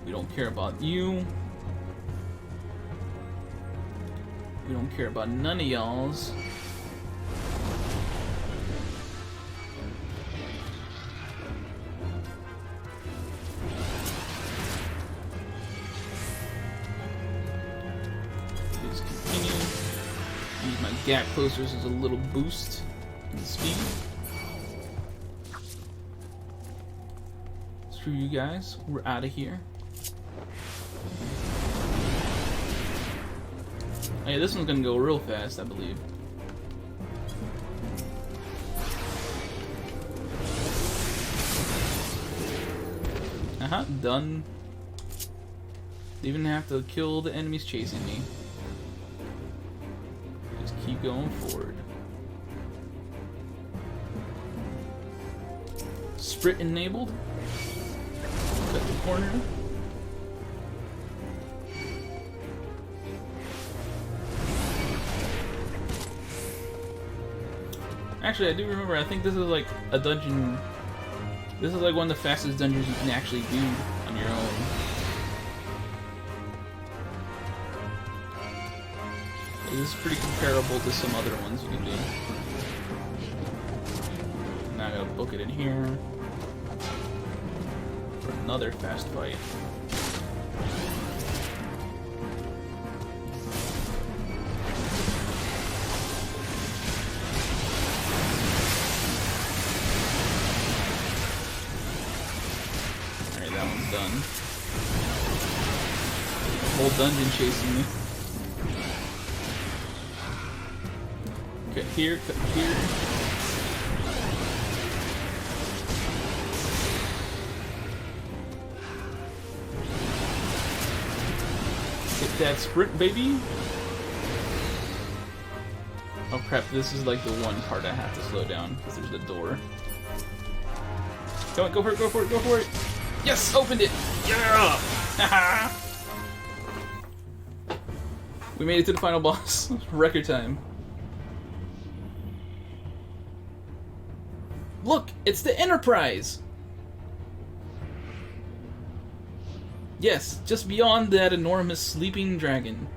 We don't care about you. We don't care about none of y'alls. Please continue. Use my gap closers as a little boost in speed. Screw you guys. We're out of here. Hey, this one's gonna go real fast, I believe. Done. Didn't even have to kill the enemies chasing me. Just keep going forward. Sprint enabled. Cut the corner. Actually, I do remember, I think this is like a dungeon. This is like one of the fastest dungeons you can actually do on your own. This is pretty comparable to some other ones you can do. Now I gotta book it in here for another fast fight. Done. Whole dungeon chasing me. Cut here, cut here. Hit that sprint, baby. Oh crap, this is like the one part I have to slow down because there's the door. Go for it, go for it, go for it! Yes! Opened it! Yeah! We made it to the final boss. Record time. Look! It's the Enterprise! Yes, just beyond that enormous sleeping dragon.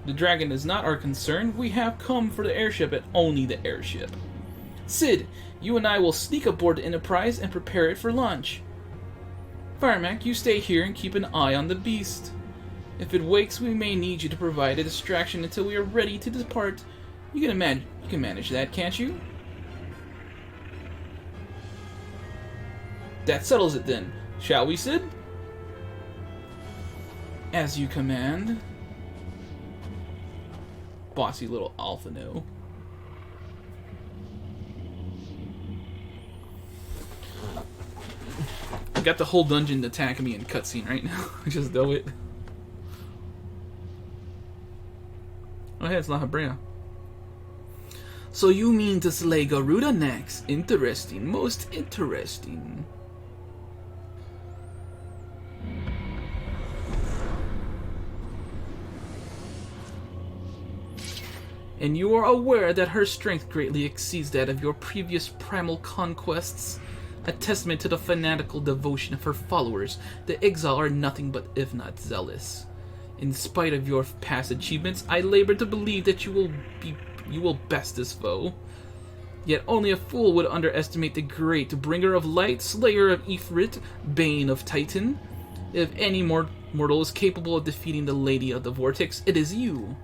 The dragon is not our concern. We have come for the airship and only the airship. Sid, you and I will sneak aboard the Enterprise and prepare it for launch. Firemac, you stay here and keep an eye on the beast. If it wakes, we may need you to provide a distraction until we are ready to depart. You can manage that, can't you? That settles it then. Shall we, Sid? As you command. Bossy little Alphano. I got the whole dungeon attacking me in cutscene right now. I just know it. Oh hey, it's La Habrea. So you mean to slay Garuda next? Interesting, most interesting. And you are aware that her strength greatly exceeds that of your previous primal conquests. A testament to the fanatical devotion of her followers, the Exile are nothing but if not zealous. In spite of your past achievements, I labor to believe that you will best this foe. Yet only a fool would underestimate the great bringer of light, slayer of Ifrit, bane of Titan. If any mortal is capable of defeating the Lady of the Vortex, it is you.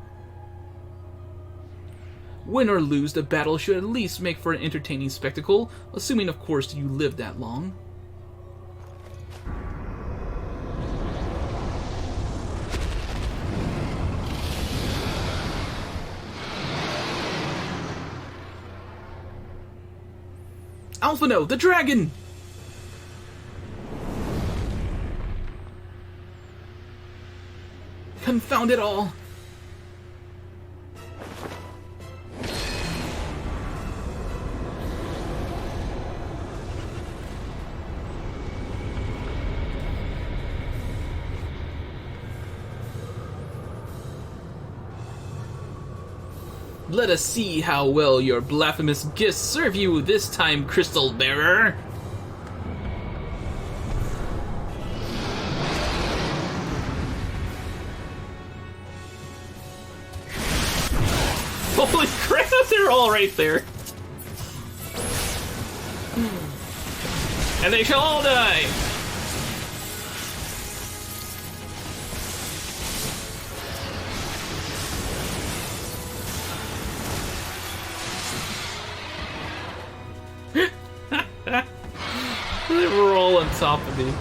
Win or lose, the battle should at least make for an entertaining spectacle, assuming, of course, you live that long. Alphino, the dragon! Confound it all! Let us see how well your blasphemous gifts serve you this time, Crystal Bearer! Holy crap, they're all right there! And they shall all die! They were all on top of me.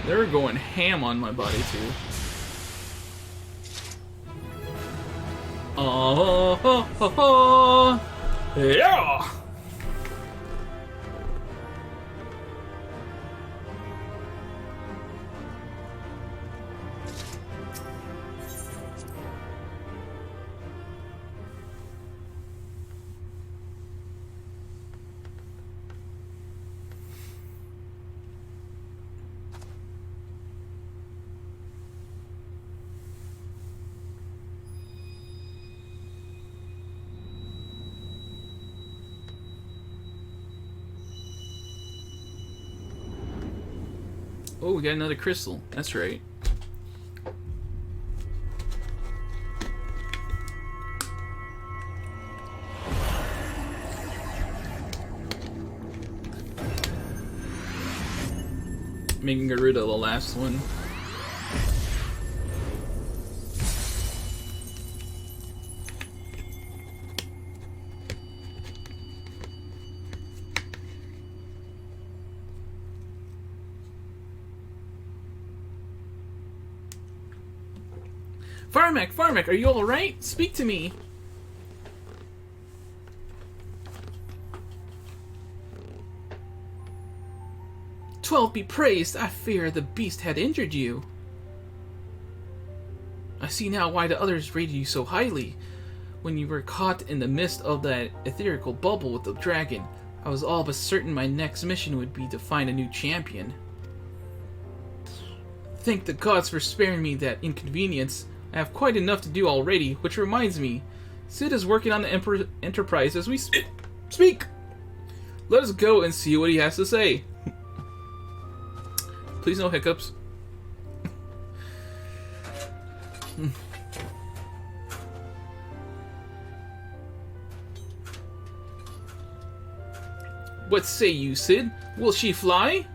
They were going ham on my body too. Yeah! Oh, we got another crystal. That's right. Making Garuda the last one. Firemac, are you alright? Speak to me. "12 be praised, I fear the beast had injured you. I see now why the others rated you so highly. When you were caught in the midst of that etherical bubble with the dragon, I was all but certain my next mission would be to find a new champion. Thank the gods for sparing me that inconvenience. I have quite enough to do already, which reminds me, Sid is working on the Enterprise as we speak. Let us go and see what he has to say. Please no hiccups. What say you, Sid? Will she fly?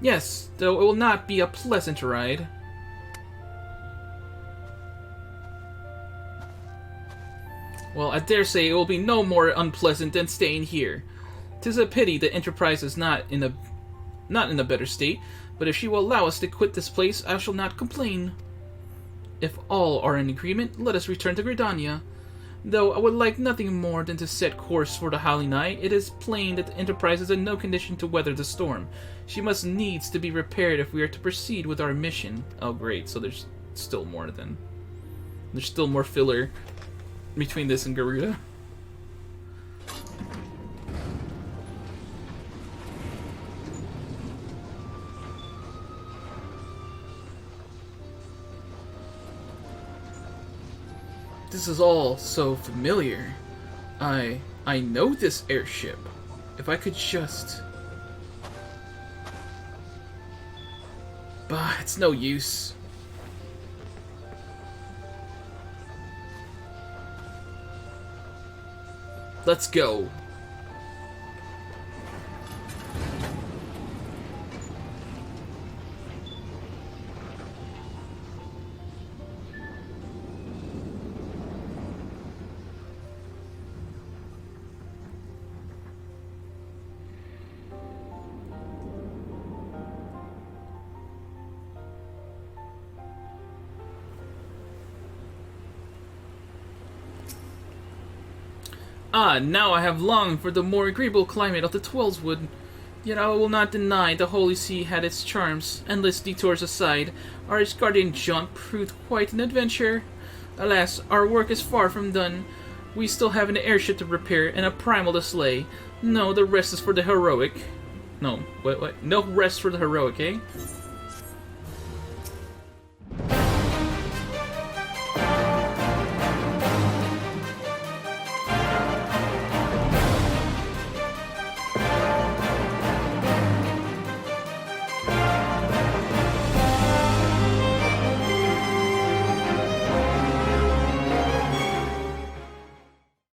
Yes, though it will not be a pleasant ride. Well, I dare say it will be no more unpleasant than staying here. 'Tis a pity the Enterprise is not in a better state, but if she will allow us to quit this place, I shall not complain. If all are in agreement, let us return to Gridania. Though I would like nothing more than to set course for the Howling Eye, it is plain that the Enterprise is in no condition to weather the storm. She must needs to be repaired if we are to proceed with our mission. Oh great, so there's still more then. There's still more filler between this and Garuda. This is all so familiar. I know this airship. If I could just... Bah, it's no use. Let's go. Ah, now I have longed for the more agreeable climate of the Twelveswood. Yet I will not deny the Holy See had its charms. Endless detours aside, our Ishgardian jaunt proved quite an adventure. Alas, our work is far from done. We still have an airship to repair and a primal to slay. No, the rest is for the heroic. No, what? No rest for the heroic, eh?